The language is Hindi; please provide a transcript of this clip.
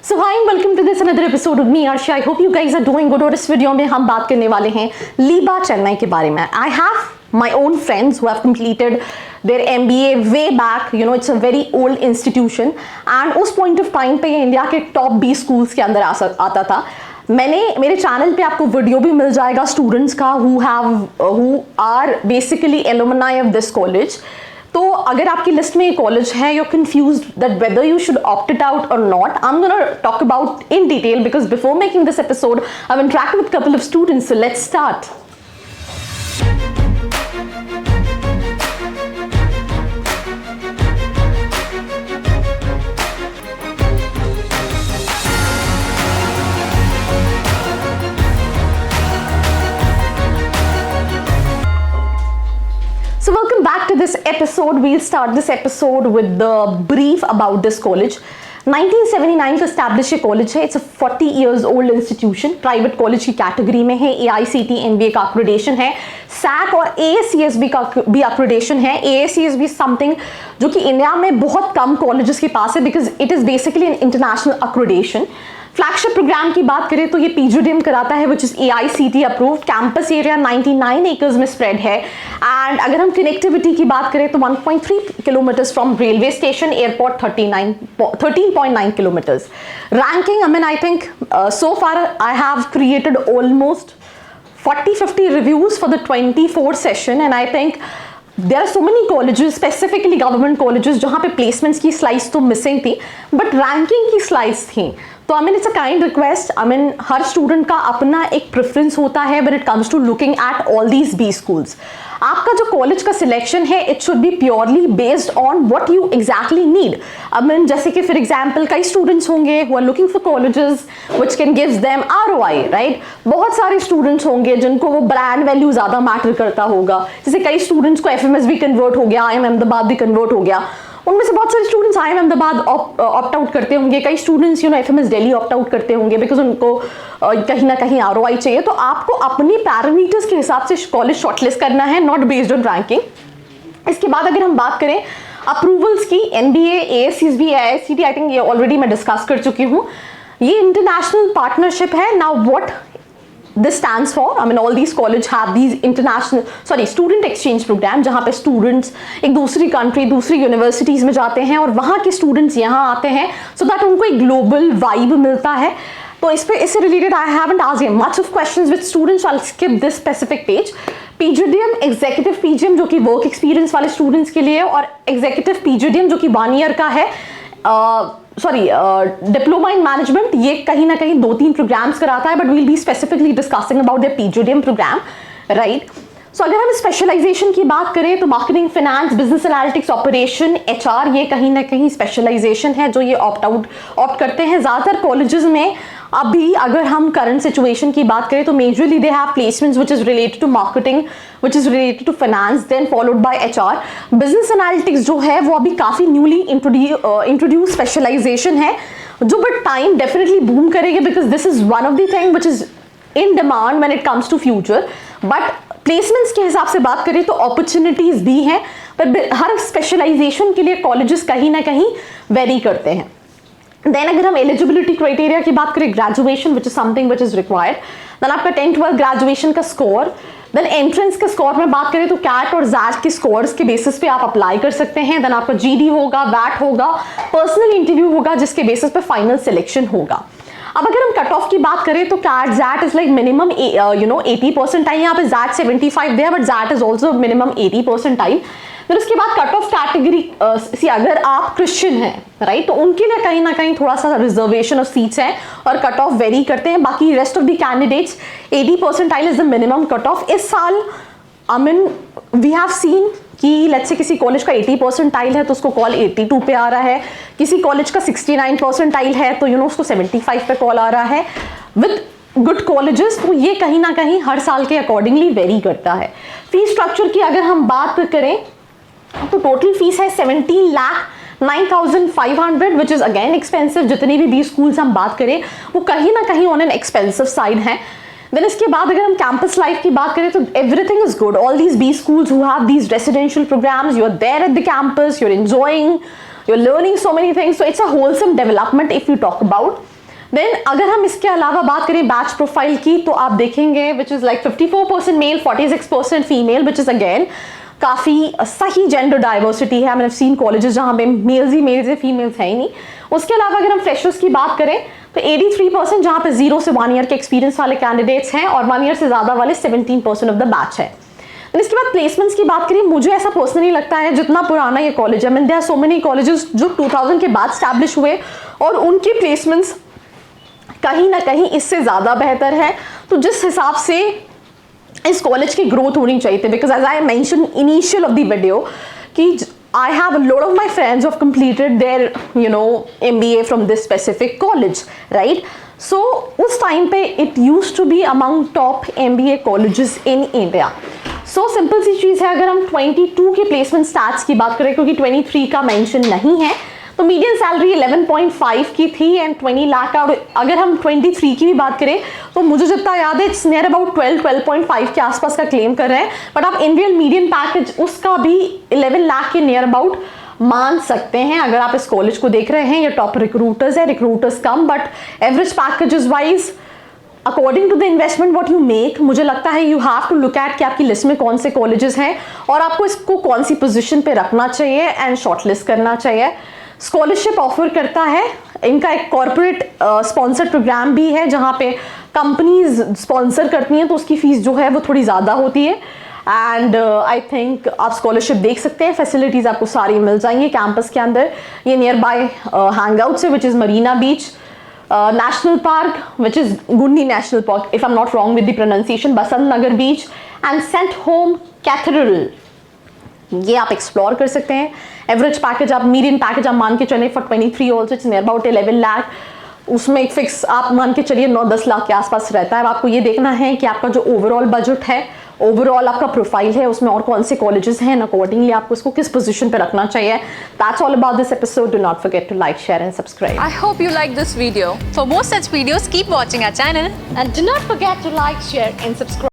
So hi and welcome to this another episode of me Arshi. I hope you guys are doing good. और इस वीडियो में हम बात करने वाले हैं लीबा चेन्नई के बारे में. I have my own friends who have completed their MBA way back. You know, it's a very old institution and उस point of time पे ये इंडिया के top 20 schools के अंदर आता था. मेरे चैनल पे आपको वीडियो भी मिल जाएगा स्टूडेंट्स का who are basically alumni of this college. तो अगर आपकी लिस्ट में ये कॉलेज है, you're confused that whether you should opt it out or not, I'm gonna talk about in detail because before making this episode, I've interacted with a couple of students. So let's start. So welcome back to this episode. We'll start this episode with the brief about this college. 1979 का established ये college है. It's a 40 years old institution. Private college की category में है. AICTE MBA का accreditation है. SAC और AACSB का भी accreditation है. AACSB is something जो कि इंडिया में बहुत कम colleges के पास है because it is basically an international accreditation. Flagship programme की बात करें तो ये PGDM कराता है which is AICTE approved. Campus area 99 acres में स्प्रेड है एंड अगर हम कनेक्टिविटी की बात करें तो 1.3 kilometres from railway station, airport 13.9 kilometres. Ranking, I think so far I have created almost 40-50 reviews for the 24 session and I think there are so many colleges, specifically government colleges, जहाँ पे placements की slides तो missing थी but ranking की slides थी. तो it's a kind request. Her student का अपना एक preference होता है when it comes to looking at all these B schools. आपका जो college का selection है it should be purely based on what you exactly need. जैसे कि for example कई students होंगे who are looking for colleges which can give them ROI, right? बहुत सारे students होंगे जिनको वो brand value ज़्यादा matter करता होगा. जैसे कई students को FMS भी convert हो गया, IIM अहमदाबाद भी convert हो गया. उनमें से बहुत सारे students IIM Ahmedabad opt out करते होंगे, कई students FMS Delhi opt out करते होंगे बिकॉज उनको कहीं ना कहीं ROI चाहिए. तो आपको अपनी पैरामीटर्स के हिसाब से कॉलेज शॉर्टलिस्ट करना है, नॉट बेस्ड ऑन रैंकिंग. इसके बाद अगर हम बात करें अप्रूवल्स की, NBA, AACSB, AICTE, I think ये ऑलरेडी मैं डिस्कस कर चुकी हूँ. ये इंटरनेशनल पार्टनरशिप है. Now what this stands for, all these colleges have these student exchange program जहाँ पे students एक दूसरी country, दूसरी universities में जाते हैं और वहाँ के students यहाँ आते हैं so that उनको एक global vibe मिलता है. तो इससे related I haven't asked much of questions with students, so I'll skip this specific page. PGDM, executive PGM जो कि work experience वाले students के लिए और executive PGDM जो कि 1 year का है, डिप्लोमा इन मैनेजमेंट, ये कहीं ना कहीं 2-3 प्रोग्राम्स कराता है but we'll be specifically discussing about the PGDM programme, right. So अगर हम स्पेशलाइजेशन की बात करें तो marketing, finance, business analytics, operation, HR, ये कहीं ना कहीं स्पेशलाइजेशन है जो ये ऑप्ट करते हैं. ज़्यादातर कॉलेजेस में अभी अगर हम करंट सिचुएशन की बात करें तो majorly they have placements which is related to marketing, which is related to finance, then followed by HR. Business analytics जो है वो अभी काफ़ी न्यूली इंट्रोड्यूस स्पेशलाइजेशन है जो बट टाइम डेफिनेटली बूम करेगी because this is one of the thing which is in demand when it comes to future. But placements के हिसाब से बात करें तो अपॉर्चुनिटीज भी हैं पर हर स्पेशलाइजेशन के लिए कॉलेजेस कहीं ना कहीं वेरी करते हैं. देन अगर हम एलिजिबिलिटी क्राइटेरिया की बात करें, graduation which is something which is required. Then आपका 10-12 ग्रेजुएशन का स्कोर. देन एंट्रेंस के स्कोर में बात करें तो कैट और जैट के स्कोर्स के बेसिस पे आप अप्लाई कर सकते हैं. देन आपका GD होगा, वैट होगा, पर्सनल इंटरव्यू होगा जिसके बेसिस पे फाइनल सिलेक्शन होगा. अब अगर हम कट ऑफ की बात करें तो CAT XAT is like minimum 80 percentile. यहाँ पे जैट 75 दिया but XAT is also minimum 80 percentile. फिर उसके बाद कट ऑफ कैटेगरी अगर आप क्रिश्चियन हैं, राइट, तो उनके लिए कहीं ना कहीं थोड़ा सा रिजर्वेशन ऑफ सीट्स हैं और कट ऑफ वेरी करते हैं. बाकी rest of the candidates 80 percentile is the minimum cut off. इस साल वी हैव सीन कि लेट्स से किसी कॉलेज का 80 परसेंटाइल है तो उसको कॉल 82 पे आ रहा है, किसी कॉलेज का 69 परसेंटाइल है तो उसको 75 पे कॉल आ रहा है विद गुड कॉलेजेस. तो ये कहीं ना कहीं हर साल के अकॉर्डिंगली वेरी करता है. फीस स्ट्रक्चर की अगर हम बात करें तो टोटल फीस है 17,09,500 विच इज अगेन एक्सपेंसिव. जितनी भी 20 स्कूल्स हम बात करें वो कहीं ना कहीं ऑन एन एक्सपेंसिव साइड है. देन इसके बाद अगर हम कैंपस लाइफ की बात करें तो everything is good. All these B schools who have these residential programs, you are there at the campus, you're enjoying, you're learning so many things, so it's a wholesome development if you talk about. Then अगर हम इसके अलावा बात करें बैच प्रोफाइल की, तो आप देखेंगे which is like 54% male, 46% female, which is again काफ़ी सही जेंडर डाइवर्सिटी है। मैंने सीन कॉलेजेस जहाँ पे मेल्स ही मेल्स है, फीमेल्स है ही नहीं। उसके अलावा अगर हम फ्रेशर्स की बात करें तो 83% जहाँ पे 0 से 1 ईयर के एक्सपीरियंस वाले कैंडिडेट्स हैं और 1 ईयर से ज़्यादा वाले 17% ऑफ द बैच है। इसके बाद प्लेसमेंट्स की बात करें, मुझे ऐसा पर्सनली लगता है जितना पुराना ये कॉलेज है, there are so many colleges जो 2000 के बाद स्टैब्लिश हुए और उनके प्लेसमेंट्स कहीं ना कहीं इससे ज़्यादा बेहतर है। तो जिस हिसाब से इस कॉलेज की ग्रोथ होनी चाहिए थी, because as I mention initial of the video कि I have a lot of my friends who have completed their, MBA from this specific college, right? So, उस time पे it used to be among top MBA colleges in India. So, simple सी चीज़ है, अगर हम 22 के प्लेसमेंट स्टैट्स की बात करें, क्योंकि 23 का मेंशन नहीं है, तो मीडियन सैलरी 11.5 की थी एंड 20 लाख का। और अगर हम 23 की भी बात करें तो मुझे जितना याद है इट्स नियर अबाउट 12.5 के आसपास का क्लेम कर रहे हैं, बट आप इंडियन मीडियन पैकेज उसका भी 11 लाख के नियर अबाउट मान सकते हैं अगर आप इस कॉलेज को देख रहे हैं। ये टॉप रिक्रूटर्स है, रिक्रूटर्स कम, but average packages wise according to the investment what you make, मुझे लगता है you have to look at कि आपकी लिस्ट में कौन से कॉलेजेस हैं और आपको इसको कौन सी पोजीशन पे रखना चाहिए एंड शॉर्टलिस्ट करना चाहिए। स्कॉलरशिप ऑफर करता है, इनका एक कॉर्पोरेट स्पॉन्सर्ड प्रोग्राम भी है जहाँ पे कंपनीज स्पॉन्सर करती हैं, तो उसकी फीस जो है वो थोड़ी ज़्यादा होती है। एंड आई थिंक आप स्कॉलरशिप देख सकते हैं, फैसिलिटीज़ आपको सारी मिल जाएंगी कैंपस के अंदर। ये नियर बाय हैंग आउट्स है which is Marina beach, national park which is Guindy national park, if I am not wrong with the pronunciation, Besant Nagar beach and Santhome cathedral, ये आप एक्सप्लोर कर सकते हैं। एवरेज पैकेज आप मीडियन पैकेज आप मान के चले for 23 also it's near about 11 lakh, उसमें एक फिक्स आप मान के चलिए 9-10 लाख के आसपास रहता है। अब आपको ये देखना है कि आपका जो ओवरऑल बजट है, ओवरऑल आपका प्रोफाइल है, उसमें और कौन से कॉलेजेस हैं, अकॉर्डिंगली आपको इसको किस पोजीशन पे रखना चाहिए। That's all about this episode. Do not forget to like, share and subscribe. I hope you like this video. For more such videos, keep watching our channel. And do not forget to like, share and subscribe.